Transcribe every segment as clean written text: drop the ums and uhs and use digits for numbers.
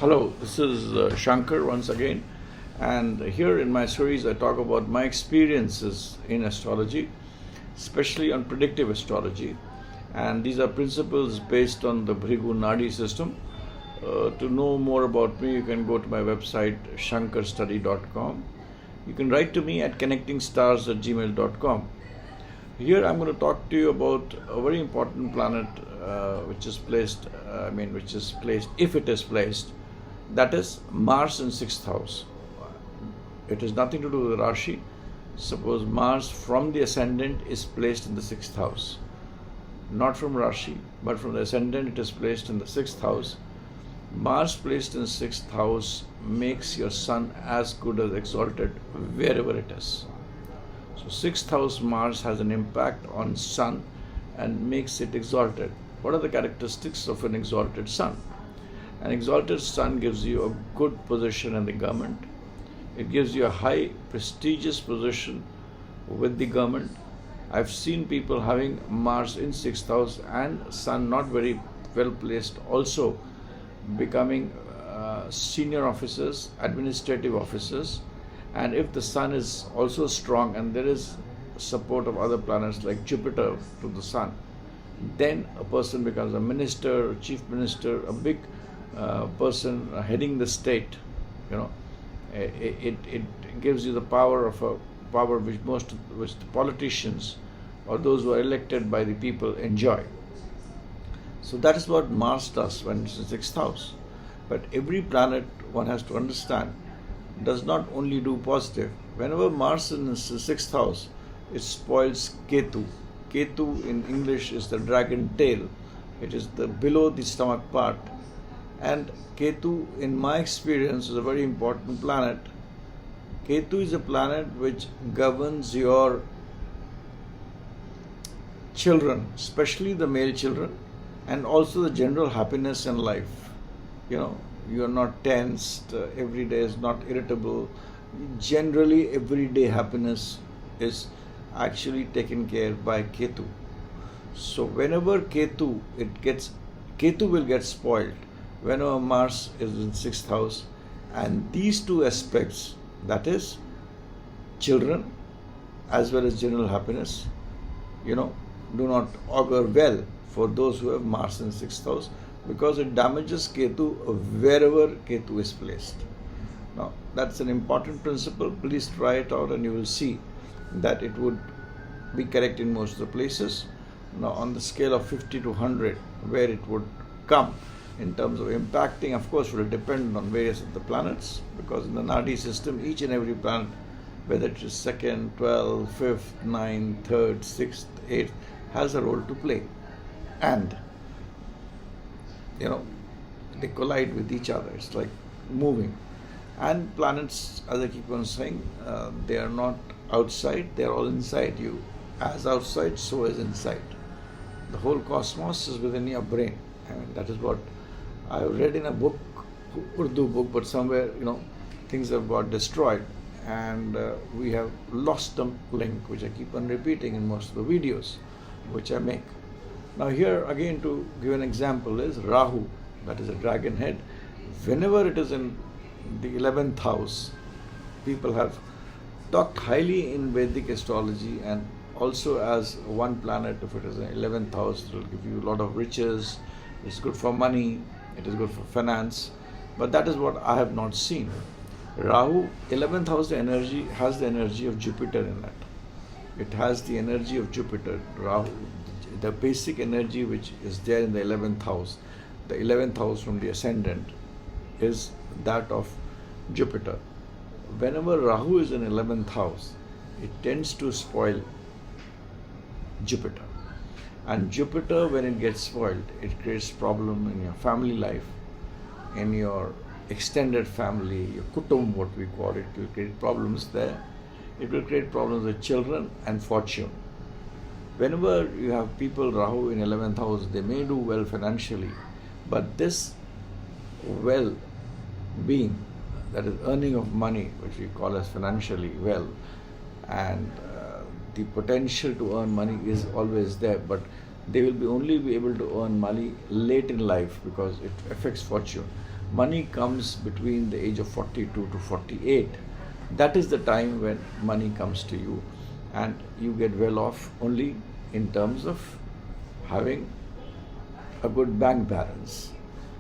Hello, this is Shankar once again, and here in my series I talk about my experiences in astrology, especially on predictive astrology, and these are principles based on the Bhrigu Nadi system. To know more about me, you can go to my website shankarstudy.com. You can write to me at connectingstars@gmail.com. Here I'm going to talk to you about a very important planet which is placed, if it is placed, that is Mars in 6th house. It has nothing to do with Rashi. Suppose Mars from the ascendant is placed in the 6th house, not from Rashi, but from the ascendant it is placed in the 6th house. Mars placed in 6th house makes your sun as good as exalted wherever it is. So 6th house Mars has an impact on sun and makes it exalted. What are the characteristics of an exalted sun? An exalted sun gives you a good position in the government. It gives you a high prestigious position with the government. I've seen people having Mars in 6th house and sun not very well placed also becoming senior officers, administrative officers. And if the sun is also strong and there is support of other planets like Jupiter to the sun, then a person becomes a minister, chief minister, a big person heading the state. It gives you the power of a power which the politicians or those who are elected by the people enjoy. So that is what Mars does when it's in 6th house. But every planet, one has to understand, does not only do positive. Whenever Mars is in the 6th house, it spoils Ketu. Ketu in English is the dragon tail. It is the below the stomach part. And Ketu, in my experience, is a very important planet. Ketu is a planet which governs your children, especially the male children, and also the general happiness in life. You are not tensed, every day is not irritable. Generally, everyday happiness is actually taken care by Ketu. So whenever Ketu will get spoiled whenever Mars is in 6th house, and these two aspects, that is children as well as general happiness, do not augur well for those who have Mars in 6th house, because it damages Ketu wherever Ketu is placed. Now, that's an important principle. Please try it out and you will see that it would be correct in most of the places. Now, on the scale of 50 to 100, where it would come in terms of impacting, of course, will depend on various of the planets, because in the Nadi system, each and every planet, whether it is 2nd, 12th, 5th, 9th, 3rd, 6th, 8th, has a role to play. And they collide with each other. It's like moving. And planets, as I keep on saying, they are not outside, they are all inside you. As outside, so is inside. The whole cosmos is within your brain. That is what I read in a book, Urdu book, but somewhere, things have got destroyed. And we have lost the link, which I keep on repeating in most of the videos which I make. Now here again, to give an example, is Rahu, that is a dragon head. Whenever it is in the 11th house, people have talked highly in Vedic astrology, and also as one planet, if it is in 11th house, it will give you a lot of riches, it's good for money, it is good for finance. But that is what I have not seen. Rahu, 11th house energy, has the energy of Jupiter in it. It has the energy of Jupiter. Rahu, the basic energy which is there in the 11th house, the 11th house from the ascendant, is that of Jupiter. Whenever Rahu is in 11th house, it tends to spoil Jupiter. And Jupiter, when it gets spoiled, it creates problem in your family life, in your extended family, your kutum, what we call it. It will create problems there. It will create problems with children and fortune. Whenever you have people Rahu in 11th house, they may do well financially, but this well-being, that is earning of money, which we call as financially well, and the potential to earn money is always there, but they will only be able to earn money late in life because it affects fortune. money comes between the age of 42 to 48. That is the time when money comes to you, and you get well off only in terms of having a good bank balance.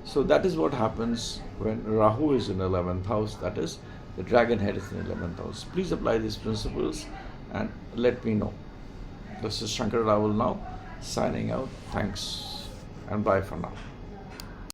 So that is what happens when Rahu is in 11th house, that is, the dragon head is in 11th house. Please apply these principles and let me know. This is Shankar Rawal now, signing out. Thanks and bye for now.